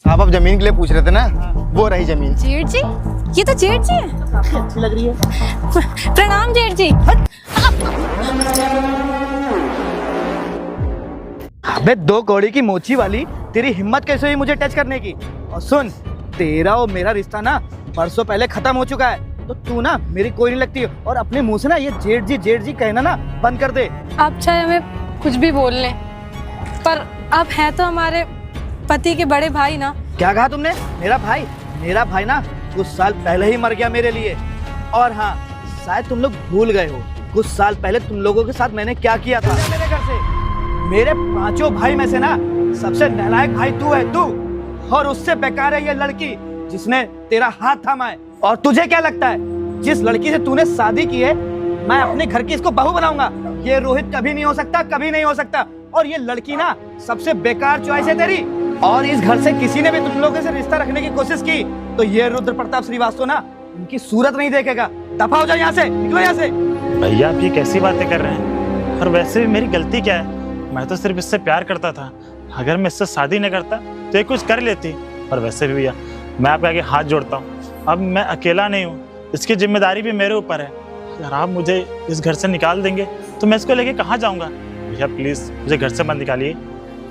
आप जमीन के लिए पूछ रहे थे ना, वो रही जमीन। जेठ जी, ये तो जेठ जी है। काफी अच्छी लग रही है। प्रणाम जेठ जी। अबे दो कौड़ी की मोची वाली, तेरी हिम्मत कैसे हुई मुझे टच करने की? और सुन, तेरा और मेरा रिश्ता ना बरसों पहले खत्म हो चुका है, तो तू ना मेरी कोई नहीं लगती। और अपने मुंह से ना ये जेठ जी कहना ना बंद कर दे। आप चाहे हमें कुछ भी बोल लें, पर आप हैं तो हमारे पति के बड़े भाई ना। क्या कहा तुमने? मेरा भाई ना कुछ साल पहले ही मर गया मेरे लिए। और हाँ, शायद तुम लोग भूल गए हो कुछ साल पहले तुम लोगों के साथ मैंने क्या किया था। मेरे घर से मेरे पांचों भाई में से ना सबसे नालायक भाई तू है, तू। और उससे बेकार है ये लड़की जिसने तेरा हाथ थामा है। और तुझे क्या लगता है जिस लड़की से तूने शादी की है मैं अपने घर की इसको बहू बनाऊंगा? ये रोहित कभी नहीं हो सकता, कभी नहीं हो सकता। और ये लड़की ना सबसे बेकार चॉइस है तेरी। और इस घर से किसी ने भी तुम लोगों से रिश्ता रखने की कोशिश की तो ये रुद्र प्रताप श्रीवास्तव ना उनकी सूरत नहीं देखेगा। दफा हो जाओ यहाँ से, निकलो यहाँ से। भैया आप ये कैसी बातें कर रहे हैं? और वैसे भी मेरी गलती क्या है? मैं तो सिर्फ इससे प्यार करता था। अगर मैं इससे शादी न करता तो ये कुछ कर लेती। और वैसे भी भैया मैं आपके आगे हाथ जोड़ता हूँ, अब मैं अकेला नहीं हूँ, इसकी जिम्मेदारी भी मेरे ऊपर है। अगर आप मुझे इस घर से निकाल देंगे तो मैं इसको लेके कहाँ जाऊँगा? भैया प्लीज़ मुझे घर से मत निकालिए।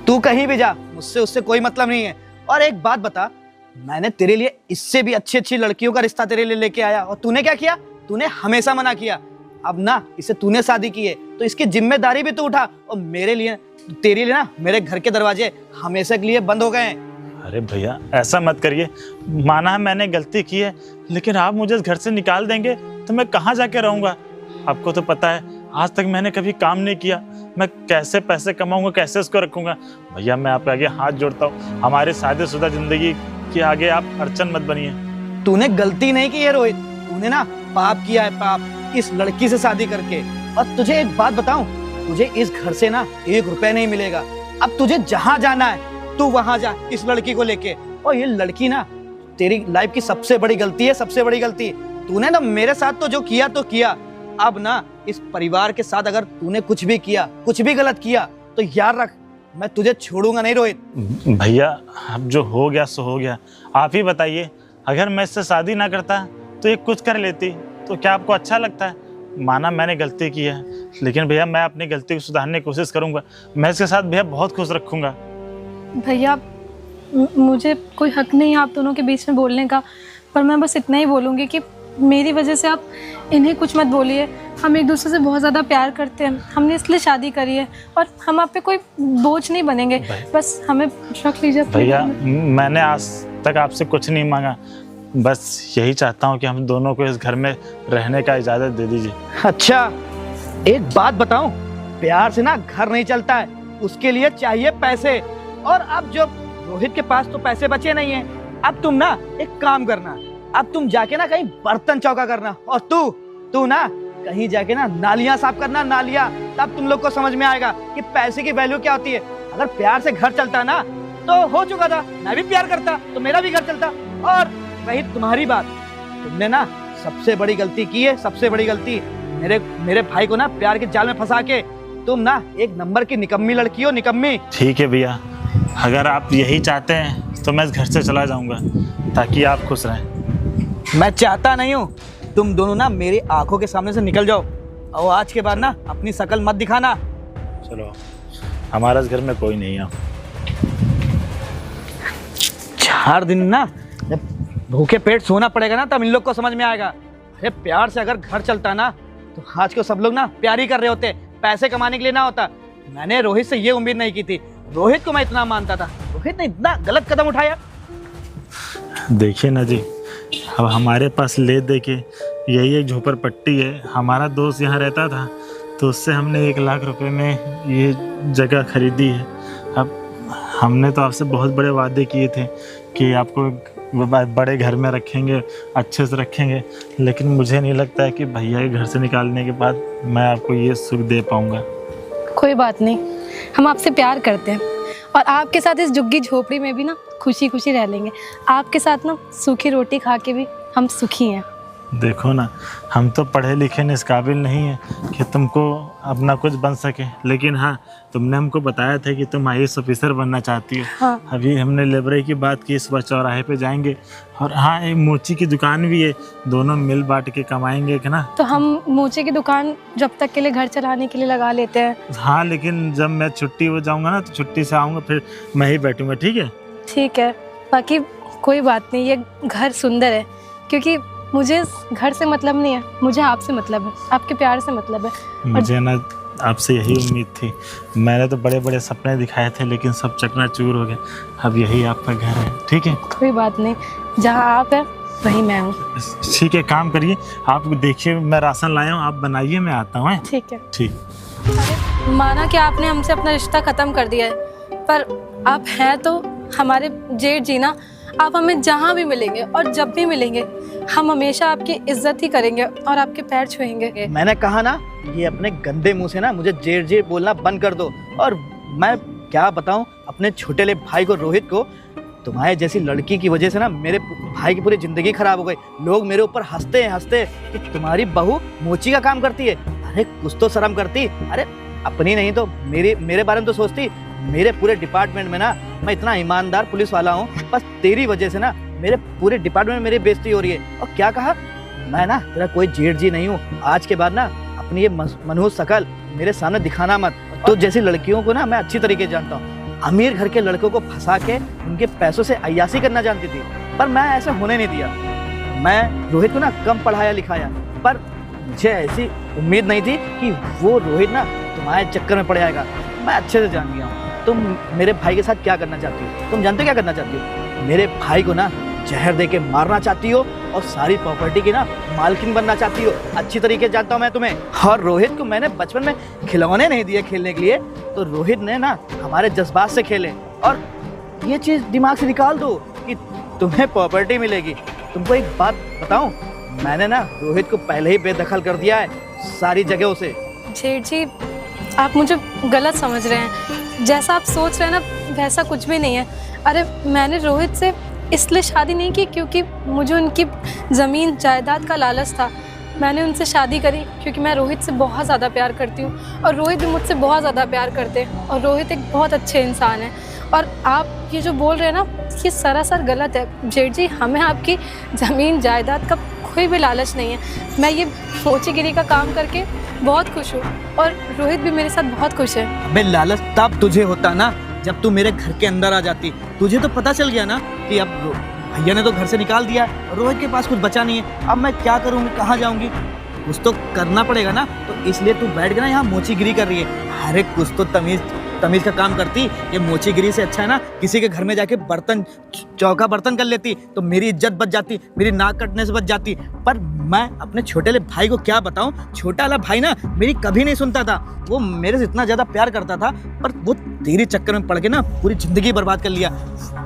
तू कहीं भी जा, मुझसे उससे कोई मतलब नहीं है। और एक बात बता, मैंने तेरे लिए इससे भी अच्छी अच्छी लड़कियों का रिश्ता तेरे लिए लेके आया और तूने क्या किया? तूने हमेशा मना किया। अब ना इससे तूने शादी की है तो इसकी जिम्मेदारी भी तू उठा। और मेरे लिए, तेरे लिए ना मेरे घर के दरवाजे हमेशा के लिए बंद हो गए हैं। अरे भैया ऐसा मत करिए, माना है मैंने गलती की है, लेकिन आप मुझे इस घर से निकाल देंगे तो मैं कहाँ जाके रहूँगा? आपको तो पता है आज तक मैंने कभी काम नहीं किया, मैं कैसे पैसे कमाऊंगा, कैसे इसको रखूंगा? भैया मैं आपके आगे हाथ जोड़ता हूँ, हमारी शादीशुदा जिंदगी के आगे आप अड़चन मत बनिए। तूने गलती नहीं की है रोहित, तूने ना पाप किया है, पाप, इस लड़की से शादी करके। और तुझे एक बात बताऊं, तुझे इस घर से ना 1 रुपया नहीं मिलेगा। अब तुझे जहां जाना है तू वहां जा इस लड़की को लेके। और ये लड़की ना तेरी लाइफ की सबसे बड़ी गलती है, सबसे बड़ी गलती। तूने ना मेरे साथ तो जो किया तो किया, अब ना इस परिवार के साथ अगर तूने कुछ भी किया, कुछ भी गलत किया तो याद रख मैं तुझे छोड़ूंगा नहीं रोहित। भैया अब जो हो गया सो हो गया। आप ही बताइए, अगर मैं इससे शादी ना करता तो ये कुछ कर लेती तो क्या आपको अच्छा लगता है? माना मैंने गलती की है, लेकिन भैया मैं अपनी गलती को सुधारने की कोशिश करूंगा। मैं इसके साथ भैया बहुत खुश रखूंगा। भैया मुझे कोई हक नहीं है आप दोनों के बीच में बोलने का, पर मैं बस इतना ही बोलूँगी कि मेरी वजह से आप इन्हें कुछ मत बोलिए। हम एक दूसरे से बहुत ज़्यादा प्यार करते हैं, हमने इसलिए शादी करी है और हम आप पे कोई बोझ नहीं बनेंगे। बस हमें रख लीजिए। भैया मैंने आज तक आपसे कुछ नहीं मांगा, बस यही चाहता हूँ कि हम दोनों को इस घर में रहने का इजाज़त दे दीजिए। अच्छा एक बात बताऊं, प्यार से ना घर नहीं चलता है, उसके लिए चाहिए पैसे। और अब जो रोहित के पास तो पैसे बचे नहीं है, अब तुम ना एक काम करना, अब तुम जाके ना कहीं बर्तन चौका करना। और तू ना कहीं जाके ना नालियां साफ करना, नालियां। तब तुम लोग को समझ में आएगा कि पैसे की वैल्यू क्या होती है। अगर प्यार से घर चलता ना तो हो चुका था, मैं भी प्यार करता तो मेरा भी घर चलता। और वही तुम्हारी बात, तुमने ना सबसे बड़ी गलती की है, सबसे बड़ी गलती। मेरे भाई को ना प्यार के जाल में फंसा के तुम ना एक नंबर की निकम्मी लड़की हो, निकम्मी। ठीक है भैया, अगर आप यही चाहते हैं तो मैं इस घर से चला जाऊंगा ताकि आप खुश रहें। मैं चाहता नहीं हूँ, तुम दोनों ना मेरी आंखों के सामने से निकल जाओ। और आज के बाद ना अपनी शकल मत दिखाना। चलो, हमारा इस घर में कोई नहीं है। 4 दिन ना जब भूखे पेट सोना पड़ेगा ना तब इन लोग को समझ में आएगा। अरे प्यार से अगर घर चलता ना तो आज को सब लोग ना प्यार ही कर रहे होते, पैसे कमाने के लिए ना होता। मैंने रोहित से ये उम्मीद नहीं की थी, रोहित को मैं इतना मानता था, रोहित ने इतना गलत कदम उठाया। देखिए ना जी, अब हमारे पास ले दे के यही एक झोपड़पट्टी है। हमारा दोस्त यहाँ रहता था तो उससे हमने 1 लाख रुपए में ये जगह खरीदी है। अब हमने तो आपसे बहुत बड़े वादे किए थे कि आपको बड़े घर में रखेंगे, अच्छे से रखेंगे, लेकिन मुझे नहीं लगता है कि भैया के घर से निकालने के बाद मैं आपको ये सुख दे पाऊँगा। कोई बात नहीं, हम आपसे प्यार करते हैं और आपके साथ इस झुग्गी झोपड़ी में भी ना खुशी खुशी रह लेंगे। आपके साथ ना सूखी रोटी खा के भी हम सुखी हैं। देखो ना, हम तो पढ़े लिखे इस काबिल नहीं है कि तुमको अपना कुछ बन सके, लेकिन हाँ तुमने हमको बताया था कि तुम IAS ऑफिसर बनना चाहती हो। हाँ। अभी हमने लाइब्रेरी की बात की, इस बार चौराहे पे जाएंगे और हाँ एक मोची की दुकान भी है, दोनों मिल बांट के कमाएंगे कि ना। तो हम मोचे की दुकान जब तक के लिए घर चलाने के लिए लगा लेते हैं। हाँ लेकिन जब मैं छुट्टी हो जाऊँगा ना तो छुट्टी से आऊँगा फिर मैं ही बैठूँगा, ठीक है? ठीक है, बाकी कोई बात नहीं, ये घर सुंदर है क्योंकि मुझे इस घर से मतलब नहीं है, मुझे आपसे मतलब है, आपके प्यार से मतलब है। मुझे ना आपसे यही उम्मीद थी। मैंने तो बड़े बड़े सपने दिखाए थे लेकिन सब चकनाचूर हो गए। अब यही आपका घर है, ठीक है? कोई बात नहीं, जहाँ आप हैं वहीं मैं हूँ। ठीक है, काम करिए, आप देखिए मैं राशन लाया हूँ, आप बनाइए, मैं आता हूँ। ठीक है। ठीक। अरे माना कि आपने हमसे अपना रिश्ता ख़त्म कर दिया है, पर आप हैं तो हमारे जेठ जी ना। आप हमें जहाँ भी मिलेंगे और जब भी मिलेंगे हम हमेशा आपकी इज्जत ही करेंगे और आपके पैर छुएंगे। मैंने कहा ना, ये अपने गंदे मुंह से ना मुझे जेठ जी बोलना बंद कर दो। और मैं क्या बताऊं अपने छोटे भाई को, रोहित को, तुम्हारे जैसी लड़की की वजह से ना मेरे भाई की पूरी जिंदगी खराब हो गई। लोग मेरे ऊपर हंसते हैं कि तुम्हारी बहू मोची का काम करती है। अरे कुछ तो शर्म करती। अरे अपनी नहीं तो मेरे बारे में तो सोचती। मेरे पूरे डिपार्टमेंट में ना मैं इतना ईमानदार पुलिस वाला हूँ, बस तेरी वजह से ना मेरे पूरे डिपार्टमेंट में मेरी बेइज्जती हो रही है। और क्या कहा, मैं ना तेरा कोई जेठ जी नहीं हूँ। आज के बाद ना अपनी ये मनहूस शकल मेरे सामने दिखाना मत। तो जैसी लड़कियों को ना मैं अच्छी तरीके से जानता हूँ। अमीर घर के लड़कों को फंसा के उनके पैसों से अय्यासी करना जानती थी, पर मैं ऐसा होने नहीं दिया। मैं रोहित को ना कम पढ़ाया लिखाया, पर मुझे ऐसी उम्मीद नहीं थी कि वो रोहित ना तुम्हारे चक्कर में पड़ जाएगा। मैं अच्छे से जान गया हूँ तुम मेरे भाई के साथ क्या करना चाहती हो। तुम जानते हो क्या करना चाहती हो? मेरे भाई को ना जहर दे के मारना चाहती हो और सारी प्रॉपर्टी की ना मालकिन बनना चाहती हो। अच्छी तरीके से जानता हूँ मैं तुम्हें। और रोहित को मैंने बचपन में खिलौने नहीं दिए खेलने के लिए, तो रोहित ने ना हमारे जज्बात से खेले। और ये चीज़ दिमाग से निकाल दो कि तुम्हें प्रॉपर्टी मिलेगी। तुमको एक बात बताऊँ, मैंने ना रोहित को पहले ही बेदखल कर दिया है सारी जगहों से। जेठ जी, आप मुझे गलत समझ रहे हैं। जैसा आप सोच रहे हैं ना वैसा कुछ भी नहीं है। अरे मैंने रोहित से इसलिए शादी नहीं की क्योंकि मुझे उनकी ज़मीन जायदाद का लालच था। मैंने उनसे शादी करी क्योंकि मैं रोहित से बहुत ज़्यादा प्यार करती हूँ और रोहित भी मुझसे बहुत ज़्यादा प्यार करते हैं। और रोहित एक बहुत अच्छे इंसान है। और आप ये जो बोल रहे हैं ना, ये सरासर गलत है। जेठ जी, हमें आपकी ज़मीन जायदाद का कोई भी लालच नहीं है। मैं ये मोचीगिरी का काम करके बहुत खुश हूँ और रोहित भी मेरे साथ बहुत खुश है। अबे लालच तब तुझे होता ना जब तू मेरे घर के अंदर आ जाती। तुझे तो पता चल गया ना कि अब भैया ने तो घर से निकाल दिया, रोहित के पास कुछ बचा नहीं है। अब मैं क्या करूँगी, कहाँ जाऊँगी? कुछ तो करना पड़ेगा ना। तो इसलिए तू बैठ के ना यहाँ मोचीगिरी कर रही है। अरे कुछ तो तमीज का काम करती। ये मोचीगिरी से अच्छा है ना किसी के घर में जाके बर्तन चौका बर्तन कर लेती, तो मेरी इज्जत बच जाती, मेरी नाक कटने से बच जाती। पर मैं अपने छोटे वाले भाई को क्या बताऊं, छोटा वाला भाई ना मेरी कभी नहीं सुनता था। वो मेरे से इतना ज़्यादा प्यार करता था, पर वो तेरे चक्कर में पड़ के ना पूरी ज़िंदगी बर्बाद कर लिया।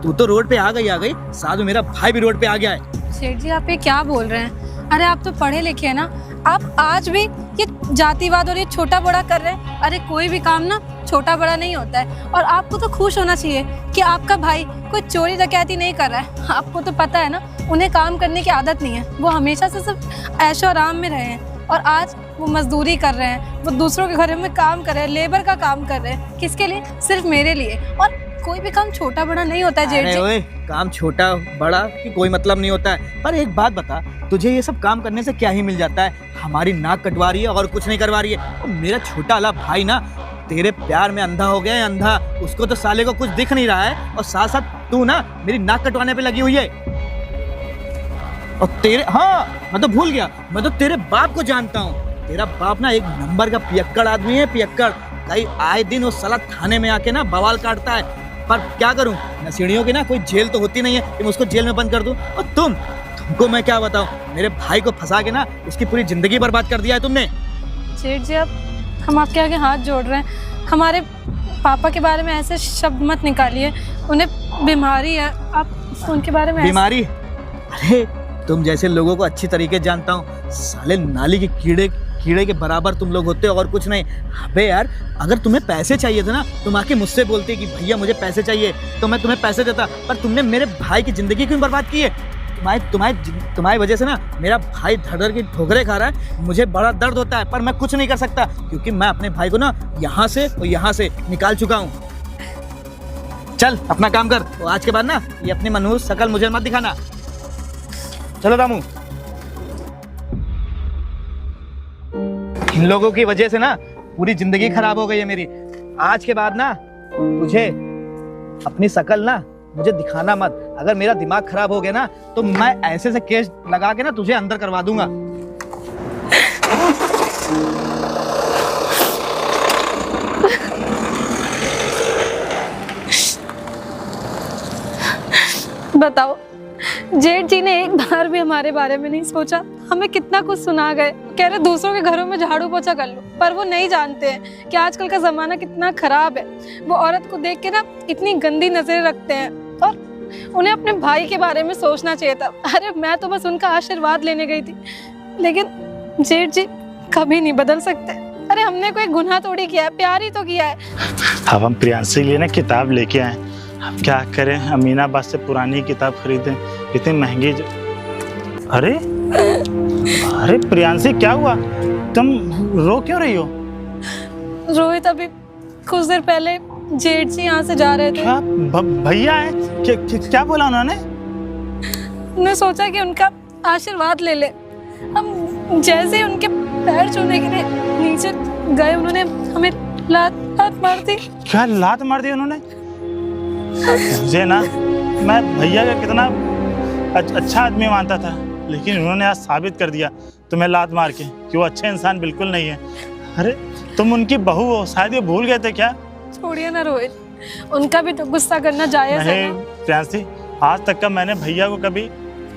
तू तो रोड पे आ गई, साथ में मेरा भाई भी रोड पे आ गया है। सेठ जी, आप ये क्या बोल रहे हैं? अरे आप तो पढ़े लिखे हैं ना, आप आज भी ये जातिवाद और ये छोटा बड़ा कर रहे हैं। अरे कोई भी काम ना छोटा बड़ा नहीं होता है। और आपको तो खुश होना चाहिए कि आपका भाई कोई चोरी डकैती नहीं कर रहा है। आपको तो पता है ना, उन्हें काम करने की आदत नहीं है। वो हमेशा से सिर्फ ऐशो आराम में रहे हैं और आज वो मजदूरी कर रहे हैं, वो दूसरों के घरों में काम कर रहे हैं, लेबर का काम कर रहे हैं। किसके लिए? सिर्फ मेरे लिए। और कोई भी काम छोटा बड़ा नहीं होता है जेठ जी। ओए, काम छोटा बड़ा की कोई मतलब नहीं होता है। पर एक बात बता, तुझे ये सब काम करने से क्या ही मिल जाता है? हमारी नाक कटवा रही है और कुछ नहीं करवा रही है। और मेरा छोटा वाला भाई ना तेरे प्यार में अंधा हो गया है, अंधा। उसको तो साले को कुछ दिख नहीं रहा है और साथ साथ तू ना मेरी नाक कटवाने पे लगी हुई है। और तेरे, हाँ मैं तो भूल गया, मैं तो तेरे बाप को जानता हूँ। तेरा बाप ना एक नंबर का पियक्कड़ आदमी है, पियक्कड़। कई आए दिन वो साला थाने में आके ना बवाल काटता है। पर क्या करूं, नसीड़ियों की ना कोई जेल तो होती नहीं है कि मैं उसको जेल में बंद कर दूं। और तुमको मैं क्या बताऊं, मेरे भाई को फंसा के ना उसकी पूरी जिंदगी बर्बाद कर दिया है तुमने। जेठ जी, अब हम आपके आगे हाथ जोड़ रहे हैं। हमारे पापा के बारे में ऐसे शब्द मत निकालिए। उन्हें बीमारी है, आप उनके बारे में बीमारी? अरे तुम जैसे लोगों को अच्छी तरीके जानता हूँ। साले नाली के कीड़े के बराबर तुम लोग होते हो और कुछ नहीं। अबे यार, अगर तुम्हें पैसे चाहिए थे ना, तुम आके मुझसे बोलते कि भैया मुझे पैसे चाहिए, तो मैं तुम्हें पैसे देता। पर तुमने मेरे भाई की जिंदगी क्यों बर्बाद की है? तुम्हारी वजह से ना मेरा भाई धड़ की ठोकरें खा रहा है। मुझे बड़ा दर्द होता है, पर मैं कुछ नहीं कर सकता क्योंकि मैं अपने भाई को ना यहाँ से और यहाँ से निकाल चुका हूँ। चल अपना काम कर, और आज के बाद ना ये अपनी मनहूस शकल मुझे मत दिखाना। चलो रामू। इन लोगों की वजह से ना पूरी जिंदगी खराब हो गई है मेरी। आज के बाद ना तुझे अपनी शकल ना मुझे दिखाना मत। अगर मेरा दिमाग खराब हो गया ना तो मैं ऐसे से केस लगा के ना तुझे अंदर करवा दूंगा। बताओ, जेठ जी ने एक बार भी हमारे बारे में नहीं सोचा। हमें कितना कुछ सुना गए, कह रहे दूसरों के घरों में झाड़ू पोछा कर लो, पर वो नहीं जानते हैं कि आजकल का जमाना कितना खराब है। वो औरत को देख के ना इतनी गंदी नजरें रखते हैं, और उन्हें अपने भाई के बारे में सोचना चाहिए था। अरे मैं तो बस उनका आशीर्वाद लेने गई थी, लेकिन जेठ जी कभी नहीं बदल सकते। अरे हमने कोई गुनाह थोड़ी किया है, प्यार ही तो किया है। अब हम प्रियांशी के लिए ना किताब लेके आए, अब क्या करें, अमीनाबाद से पुरानी किताब खरीदें, इतनी महंगी अरे अरे प्रियांशी क्या हुआ, तुम रो क्यों रही हो? रोहित अभी कुछ देर पहले जेठ जी यहाँ से जा रहे थे। भैया है क्या बोला उन्होंने? उन्होंने सोचा कि उनका आशीर्वाद ले ले। हम जैसे ही उनके पैर छूने के लिए नीचे गए, उन्होंने हमें लात मार दी। क्या लात मार दी उन्होंने? मुझे ना, मैं भैया का कितना अच्छा आदमी मानता था, लेकिन उन्होंने आज साबित कर दिया तुम्हें लात मार के कि वो अच्छे इंसान बिल्कुल नहीं है। अरे तुम उनकी बहू हो, शायद ये भूल गए थे क्या? छोड़िए ना रोहित, उनका भी तो गुस्सा करना जायज है नहीं प्रियांशी, आज तक का मैंने भैया को कभी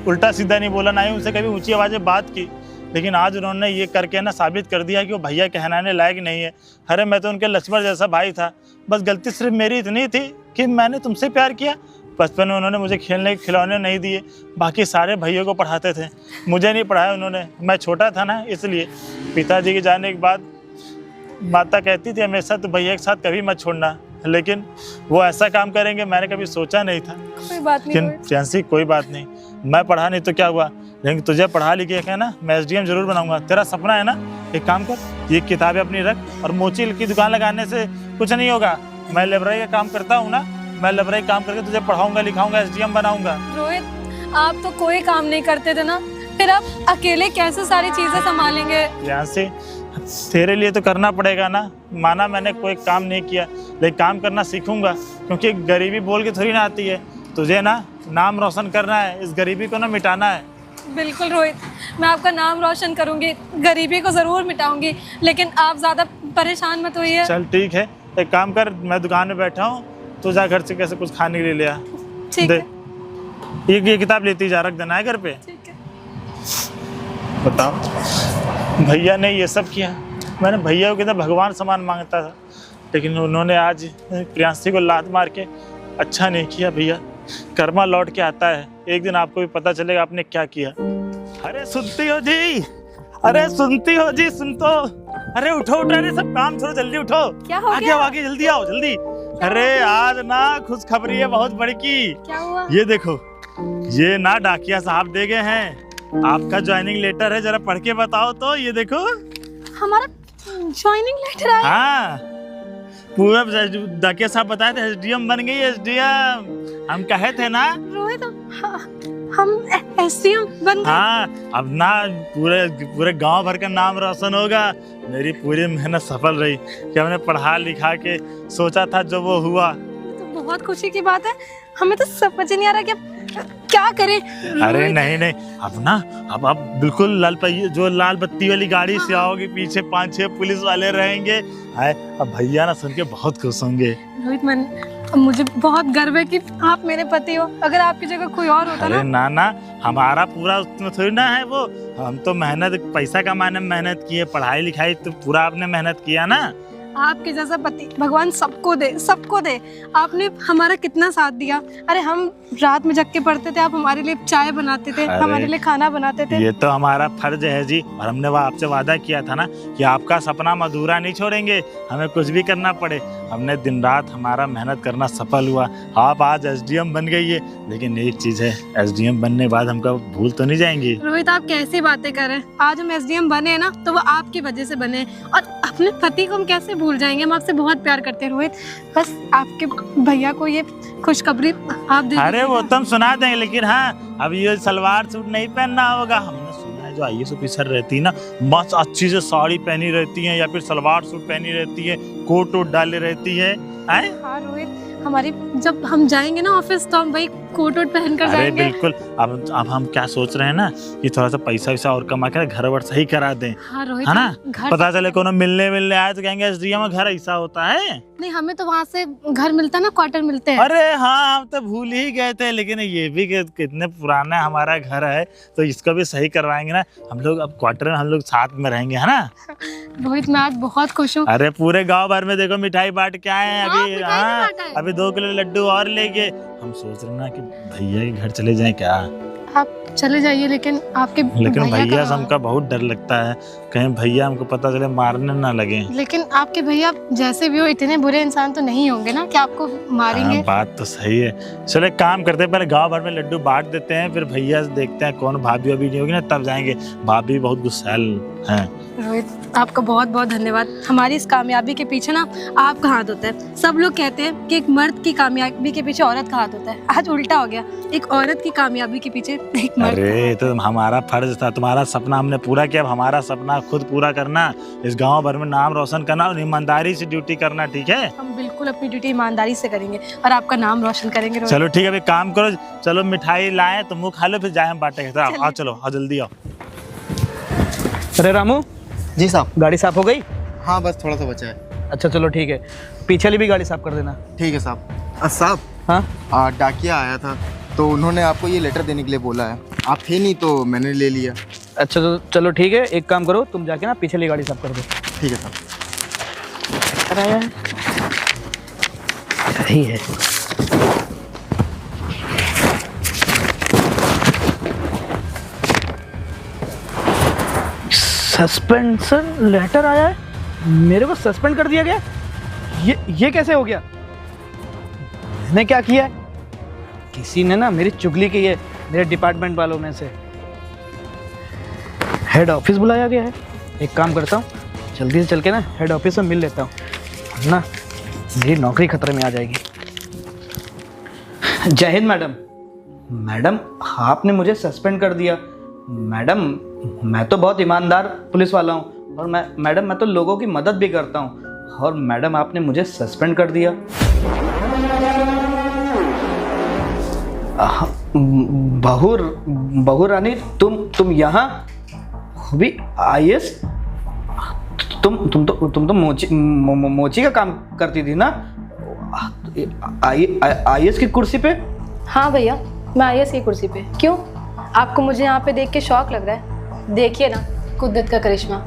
उल्टा सीधा नहीं बोला, ना ही उनसे कभी ऊंची आवाज़ में बात की, लेकिन आज उन्होंने ये करके ना साबित कर दिया कि वो भैया कहलाने लायक नहीं है। अरे मैं तो उनके लक्ष्मण जैसा भाई था, बस गलती सिर्फ मेरी इतनी थी कि मैंने तुमसे प्यार किया। बचपन में उन्होंने मुझे खेलने के खिलौने नहीं दिए, बाकी सारे भैया को पढ़ाते थे, मुझे नहीं पढ़ाया उन्होंने। मैं छोटा था ना, इसलिए पिताजी के जाने के बाद माता कहती थी हमेशा तो भैया के साथ कभी मत छोड़ना, लेकिन वो ऐसा काम करेंगे मैंने कभी सोचा नहीं था। कोई बात नहीं प्रियांशी, कोई बात नहीं, मैं पढ़ा नहीं तो क्या हुआ, लेकिन तुझे पढ़ा लिखे है ना, मैं SDM जरूर बनाऊंगा। तेरा सपना है ना, एक काम कर, ये किताबें अपनी रख, और मोची की दुकान लगाने से कुछ नहीं होगा। मैं लाइब्रेरी का काम करता हूँ ना, मैं लाइब्रेरी काम करके तुझे पढ़ाऊंगा, लिखाऊंगा, SDM बनाऊंगा। रोहित, आप तो कोई काम नहीं करते थे ना, फिर आप अकेले कैसे सारी चीजें संभालेंगे? प्रियांशी, तेरे लिए तो करना पड़ेगा ना। माना मैंने कोई काम नहीं किया, लेकिन काम करना सीखूंगा, क्योंकि गरीबी बोल के थोड़ी ना आती है। तुझे ना नाम रोशन करना है, इस गरीबी को ना मिटाना है। बिल्कुल रोहित, मैं आपका नाम रोशन करूंगी, गरीबी को जरूर मिटाऊंगी, लेकिन आप ज्यादा परेशान मत होइए। चल ठीक है, एक काम कर, मैं दुकान में बैठा हूँ, तो जा घर से कैसे कुछ खाने के लिए ले आ। ठीक है। ये किताब लेती जा, रख देना है घर पे। ठीक है। बताओ, भैया ने ये सब किया, मैंने भैया को कितना भगवान समान मांगता था, लेकिन उन्होंने आज प्रियांशी को लात मार के अच्छा नहीं किया। भैया, कर्मा लौट के आता है, एक दिन आपको भी पता चलेगा आपने क्या किया। अरे सुनती हो जी, अरे सुनती हो जी, सुन तो, अरे उठो उठो, अरे सब काम छोड़ो, जल्दी उठो। क्या हो आगे गया? आओ, आगे जल्दी आओ, जल्दी। अरे आज ना खुशखबरी है बहुत बड़ी की। क्या हुआ? ये देखो, ये ना डाकिया साहब दे गए हैं, आपका ज्वाइनिंग लेटर है, जरा पढ़ के बताओ तो। ये देखो, हमारा ज्वाइनिंग लेटर आया। हाँ, पूरा डाकिया साहब बताए थे SDM बन गई, SDM हम कहे थे ना। रोहित, हम SDM बन गए। हाँ, अब ना पूरे गांव भर का नाम रोशन होगा। मेरी पूरी मेहनत सफल रही कि हमने पढ़ा लिखा के सोचा था, जो वो हुआ। तो बहुत खुशी की बात है, हमें तो समझ नहीं आ रहा कि क्या करें। अरे नहीं नहीं, अब ना, अब आप बिल्कुल लाल बत्ती वाली गाड़ी से आओगे, पीछे 5-6 पुलिस वाले रहेंगे। अब भैया ना सुन के बहुत खुश होंगे। रोहित, मुझे बहुत गर्व है कि आप मेरे पति हो। अगर आपकी जगह कोई और होता अरे ना, हमारा पूरा उसमें थोड़ी ना है वो, हम तो मेहनत, पैसा कमाने में मेहनत की है, पढ़ाई लिखाई तो पूरा आपने मेहनत किया ना। आपके जैसा पति भगवान सबको दे, सबको दे। आपने हमारा कितना साथ दिया। अरे हम रात में जग के पढ़ते थे, आप हमारे लिए चाय बनाते थे, हमारे लिए खाना बनाते थे। ये तो हमारा फर्ज है जी, और हमने वो आपसे वादा किया था ना कि आपका सपना अधूरा नहीं छोड़ेंगे, हमें कुछ भी करना पड़े। हमने दिन रात हमारा मेहनत करना सफल हुआ। आप आज एसडीएम बन गई है, लेकिन एक चीज है, एसडीएम बनने के बाद हमको भूल तो नहीं जाएंगी। रोहित आप कैसी बातें कर रहे हैं। आज हम एसडीएम बने हैं ना तो वो आपकी वजह से बने हैं, और अपने पति को हम कैसे भूल जाएंगे। हम आपसे बहुत प्यार करते हैं रोहित। बस आपके भैया को ये खुशखबरी आप दे। अरे वो तो हम सुना देंगे, लेकिन हाँ अब ये सलवार सूट नहीं पहनना होगा। हमने सुना है जो आईएएस ऑफिसर रहती है ना, मस्त अच्छी से साड़ी पहनी रहती है या फिर सलवार सूट पहनी रहती है, कोट वोट डाले रहती है। हाँ रोहित, हमारी जब हम जाएंगे ना ऑफिस तो हम भाई कोट वोट पहन कर जाएंगे। अरे बिल्कुल। अब हम क्या सोच रहे हैं ना कि थोड़ा सा पैसा वैसा और कमा कर घर वर सही करा दें। हाँ रोहित, है ना, घर पता चले कोनो मिलने आए तो कहेंगे एसडीएम में घर ऐसा होता है। नहीं, हमें तो वहाँ से घर मिलता है ना, क्वार्टर मिलते हैं। अरे हाँ, हम तो भूल ही गए थे, लेकिन ये भी कितने पुराना हमारा घर है, तो इसको भी सही करवाएंगे ना हम लोग। अब क्वार्टर में हम लोग साथ में रहेंगे, है ना। रोहित मैं आज बहुत खुश हूँ। अरे पूरे गांव भर में देखो मिठाई बांट के आए हैं अभी। मिठाई हाँ, बांटा है। अभी 2 किलो लड्डू और लेके हम सोच रहे ना कि भैया के घर चले जाएं क्या। आप चले जाइए, लेकिन आपके भैया से हमका बहुत डर लगता है, कहीं भैया हमको पता चले मारने ना लगे। लेकिन आपके भैया जैसे भी हो इतने बुरे इंसान तो नहीं होंगे ना कि आपको मारेंगे। बात तो सही है। चलो एक काम करते हैं, पहले गांव भर में लड्डू बांट देते हैं, फिर भैया से देखते हैं कौन भाभी अभी नहीं होगी ना तब जाएंगे। भाभी बहुत गुस्सैल हैं। रोहित आपका बहुत बहुत धन्यवाद। हमारी इस कामयाबी के पीछे ना आपका हाथ होता है। सब लोग कहते हैं कि एक मर्द की कामयाबी के पीछे औरत का हाथ होता है, आज उल्टा हो गया। एक औरत की कामयाबी के पीछे एक मर्द। अरे तो हमारा फर्ज था, तुम्हारा सपना हमने पूरा किया, अब हमारा सपना खुद पूरा करना, इस गांव भर में नाम रोशन करना और ईमानदारी से ड्यूटी करना, ठीक है। हम बिल्कुल अपनी ड्यूटी ईमानदारी से करेंगे और आपका नाम रोशन करेंगे रोहित। चलो ठीक है, अभी काम करो, चलो मिठाई लाए तुम वो खा लो, फिर जाए हम बांटेंगे। आओ चलो, आओ जल्दी आओ। अरे रामू जी साहब। गाड़ी साफ हो गई? हाँ बस थोड़ा सा बचा है। अच्छा चलो ठीक है, पीछे वाली भी गाड़ी साफ कर देना। ठीक है साहब। साहब हाँ, डाकिया आया था तो उन्होंने आपको ये लेटर देने के लिए बोला है। आप थे नहीं तो मैंने ले लिया। अच्छा तो चलो ठीक है, एक काम करो, तुम जाके ना पीछे वाली गाड़ी साफ कर दो। ठीक है साहब। सही है। सस्पेंशन लेटर आया है, मेरे को सस्पेंड कर दिया गया। ये कैसे हो गया? मैंने क्या किया है? किसी ने ना मेरी चुगली की है, मेरे डिपार्टमेंट वालों में से। हेड ऑफिस बुलाया गया है। एक काम करता हूँ, जल्दी से चल के ना हेड ऑफिस में मिल लेता हूँ, वरना मेरी नौकरी खतरे में आ जाएगी। जय हिंद मैडम। मैडम आपने मुझे सस्पेंड कर दिया। मैडम मैं तो बहुत ईमानदार पुलिस वाला हूँ, और मैडम मैं तो लोगों की मदद भी करता हूँ, और मैडम आपने मुझे सस्पेंड कर दिया। बहू रानी तुम यहाँ भी आईएएस? तुम तो मोची का काम करती थी ना आईएएस की कुर्सी पे? हाँ भैया, मैं आईएएस की कुर्सी पे। क्यों, आपको मुझे यहाँ पे देख के शौक लग रहा है? देखिए ना कुदरत का करिश्मा,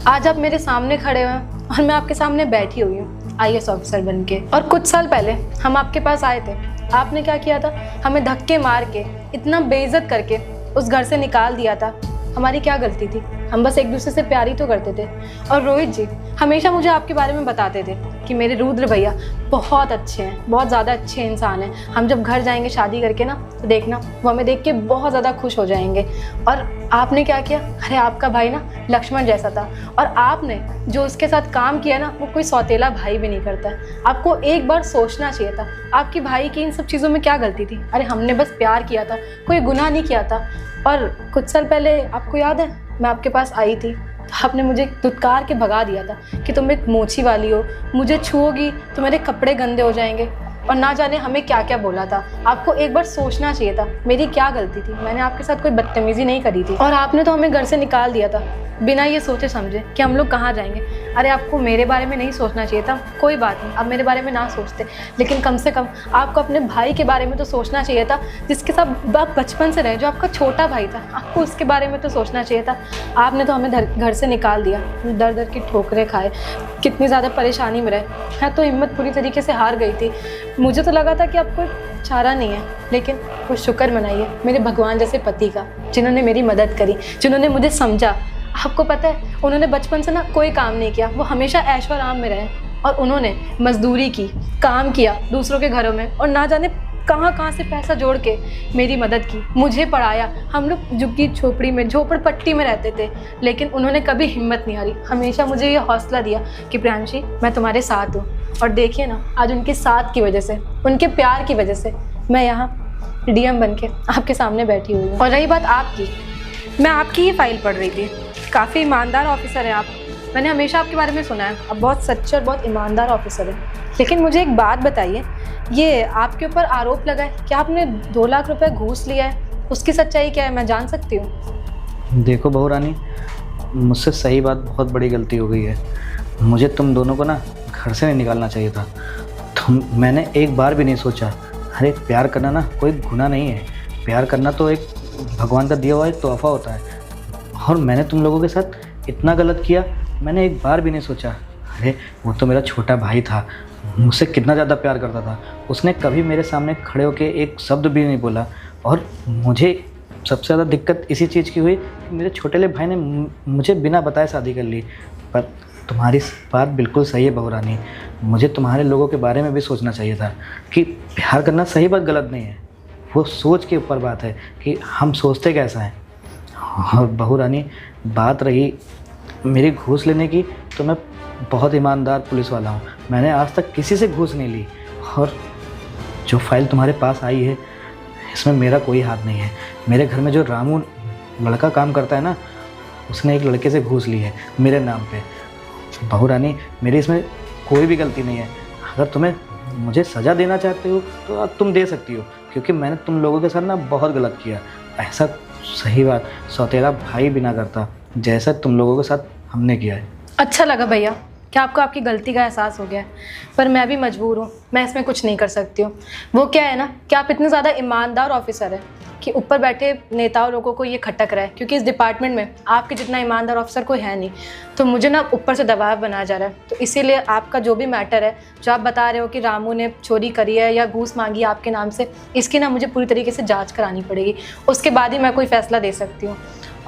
आज आप मेरे सामने खड़े हुए हैं और मैं आपके सामने बैठी हुई हूँ आईएएस ऑफिसर बनके। और कुछ साल पहले हम आपके पास आए थे, आपने क्या किया था? हमें धक्के मार के, इतना बेइज्जत करके उस घर से निकाल दिया था। हमारी क्या गलती थी? हम बस एक दूसरे से प्यार ही तो करते थे। और रोहित जी हमेशा मुझे आपके बारे में बताते थे कि मेरे रुद्र भैया बहुत अच्छे हैं, बहुत ज़्यादा अच्छे इंसान हैं। हम जब घर जाएंगे शादी करके ना, तो देखना वो हमें देख के बहुत ज़्यादा खुश हो जाएंगे। और आपने क्या किया? अरे आपका भाई ना लक्ष्मण जैसा था, और आपने जो उसके साथ काम किया ना, वो कोई सौतेला भाई भी नहीं करता है। आपको एक बार सोचना चाहिए था, आपके भाई की इन सब चीज़ों में क्या गलती थी? अरे हमने बस प्यार किया था, कोई गुनाह नहीं किया था। और कुछ साल पहले आपको याद है मैं आपके पास आई थी, तो आपने मुझे धुतकार के भगा दिया था कि तुम एक मोची वाली हो, मुझे छुओगी तो मेरे कपड़े गंदे हो जाएंगे, और ना जाने हमें क्या क्या बोला था। आपको एक बार सोचना चाहिए था, मेरी क्या गलती थी? मैंने आपके साथ कोई बदतमीजी नहीं करी थी, और आपने तो हमें घर से निकाल दिया था बिना ये सोचे समझे कि हम लोग कहाँ जाएंगे। अरे आपको मेरे बारे में नहीं सोचना चाहिए था, कोई बात नहीं, आप मेरे बारे में ना सोचते, लेकिन कम से कम आपको अपने भाई के बारे में तो सोचना चाहिए था, जिसके साथ आप बचपन से रहे, जो आपका छोटा भाई था, आपको उसके बारे में तो सोचना चाहिए था। आपने तो हमें घर से निकाल दिया, दर दर की ठोकरें खाए, कितनी ज़्यादा परेशानी में रहे। मैं तो हिम्मत पूरी तरीके से हार गई थी, मुझे तो लगा था कि अब कोई चारा नहीं है, लेकिन कुछ शुक्र मनाइए मेरे भगवान जैसे पति का, जिन्होंने मेरी मदद करी, जिन्होंने मुझे समझा। आपको पता है उन्होंने बचपन से ना कोई काम नहीं किया, वो हमेशा ऐश और आराम में रहे, और उन्होंने मजदूरी की, काम किया दूसरों के घरों में, और ना जाने कहाँ से पैसा जोड़ के मेरी मदद की, मुझे पढ़ाया। हम लोग झुग्गी झोपड़ी में, झोपड़पट्टी में रहते थे, लेकिन उन्होंने कभी हिम्मत नहीं हारी, हमेशा मुझे ये हौसला दिया कि प्रियांशी मैं तुम्हारे साथ हूँ। और देखिए ना, आज उनके साथ की वजह से, उनके प्यार की वजह से मैं यहाँ डीएम बन के आपके सामने बैठी हुई हूँ। और रही बात आपकी, मैं आपकी ही फाइल पढ़ रही थी। काफ़ी ईमानदार ऑफिसर हैं आप, मैंने हमेशा आपके बारे में सुना है, आप बहुत सच्चे और बहुत ईमानदार ऑफिसर हैं। लेकिन मुझे एक बात बताइए, ये आपके ऊपर आरोप लगा है कि आपने 2 लाख रुपए घूस लिया है, उसकी सच्चाई क्या है, मैं जान सकती हूँ? देखो बहू रानी, मुझसे सही बात बहुत बड़ी गलती हो गई है। मुझे तुम दोनों को ना घर से नहीं निकालना चाहिए था। मैंने एक बार भी नहीं सोचा। अरे प्यार करना ना कोई गुनाह नहीं है, प्यार करना तो एक भगवान का दिया हुआ एक तोहफा होता है। और मैंने तुम लोगों के साथ इतना गलत किया, मैंने एक बार भी नहीं सोचा। अरे वो तो मेरा छोटा भाई था, मुझसे कितना ज़्यादा प्यार करता था, उसने कभी मेरे सामने खड़े होकर एक शब्द भी नहीं बोला। और मुझे सबसे ज़्यादा दिक्कत इसी चीज़ की हुई कि मेरे छोटे भाई ने मुझे बिना बताए शादी कर ली। पर तुम्हारी बात बिल्कुल सही है बहू रानी, मुझे तुम्हारे लोगों के बारे में भी सोचना चाहिए था कि प्यार करना सही बात गलत नहीं है, वो सोच के ऊपर बात है कि हम सोचते कैसा है। और बहू रानी, बात रही मेरी घूस लेने की, तो मैं बहुत ईमानदार पुलिस वाला हूँ, मैंने आज तक किसी से घूस नहीं ली। और जो फाइल तुम्हारे पास आई है, इसमें मेरा कोई हाथ नहीं है। मेरे घर में जो रामू लड़का काम करता है ना, उसने एक लड़के से घूस ली है मेरे नाम पे। बहू रानी, मेरी इसमें कोई भी गलती नहीं है। अगर तुम्हें मुझे सज़ा देना चाहते हो तो अब तुम दे सकती हो, क्योंकि मैंने तुम लोगों के साथ ना बहुत गलत किया। ऐसा सही बात सौतेला भाई भी ना करता जैसा तुम लोगों के साथ हमने किया है। अच्छा लगा भैया कि आपको आपकी गलती का एहसास हो गया है, पर मैं भी मजबूर हूँ, मैं इसमें कुछ नहीं कर सकती हूँ। वो क्या है ना कि आप इतने ज़्यादा ईमानदार ऑफिसर हैं कि ऊपर बैठे नेताओं लोगों को ये खटक रहा है, क्योंकि इस डिपार्टमेंट में आपके जितना ईमानदार ऑफिसर कोई है नहीं। तो मुझे ना ऊपर से दबाव बनाया जा रहा है, तो इसीलिए आपका जो भी मैटर है, जो आप बता रहे हो कि रामू ने चोरी करी है या घूस मांगी आपके नाम से, इसकी ना मुझे पूरी तरीके से जाँच करानी पड़ेगी, उसके बाद ही मैं कोई फैसला दे सकती हूँ।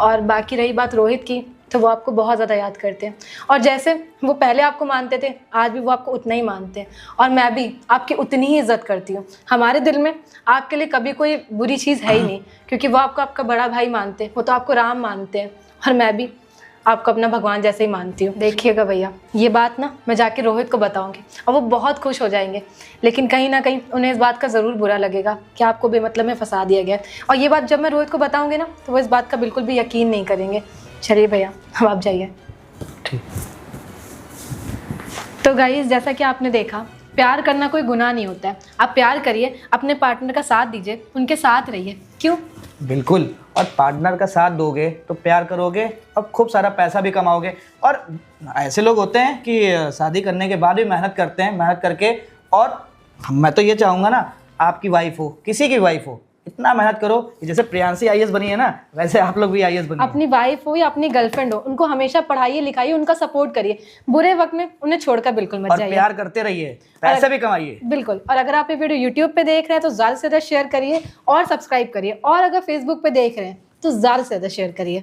और बाकी रही बात रोहित की, तो वो आपको बहुत ज़्यादा याद करते हैं, और जैसे वो पहले आपको मानते थे, आज भी वो आपको उतना ही मानते हैं, और मैं भी आपकी उतनी ही इज्जत करती हूँ। हमारे दिल में आपके लिए कभी कोई बुरी चीज़ है ही नहीं, क्योंकि वो आपको आपका बड़ा भाई मानते हैं, वो तो आपको राम मानते हैं, और मैं भी आपको अपना भगवान जैसे ही मानती हूँ। देखिएगा भैया, ये बात ना मैं जाके रोहित को बताऊँगी, और वो बहुत खुश हो जाएंगे, लेकिन कहीं ना कहीं उन्हें इस बात का ज़रूर बुरा लगेगा कि आपको बेमतलब में फंसा दिया गया। और ये बात जब मैं रोहित को बताऊँगी ना, तो वो इस बात का बिल्कुल भी यकीन नहीं करेंगे। चलिए भैया, अब आप जाइए। ठीक। तो गाइस, जैसा कि आपने देखा, प्यार करना कोई गुनाह नहीं होता है। आप प्यार करिए, अपने पार्टनर का साथ दीजिए, उनके साथ रहिए। क्यों? बिल्कुल, और पार्टनर का साथ दोगे तो प्यार करोगे और खूब सारा पैसा भी कमाओगे। और ऐसे लोग होते हैं कि शादी करने के बाद भी मेहनत करते हैं, मेहनत करके, और मैं तो ये चाहूँगा ना, आपकी वाइफ हो, किसी की वाइफ हो, इतना मेहनत करो कि जैसे प्रियांशी आईएएस बनी है ना, वैसे आप लोग भी आईएएस बनिए। अपनी वाइफ हो या अपनी गर्लफ्रेंड हो, उनको हमेशा पढ़ाइए, लिखाइए, उनका सपोर्ट करिए, बुरे वक्त में उन्हें छोड़कर बिल्कुल मत जाइए। और प्यार करते रहिए, पैसे भी कमाइए। बिल्कुल। और अगर आप ये वीडियो यूट्यूब पे देख रहे हैं तो ज़्यादा से ज़्यादा शेयर करिए और सब्सक्राइब करिए, और अगर फेसबुक पे देख रहे हैं तो ज़्यादा से ज़्यादा शेयर करिए।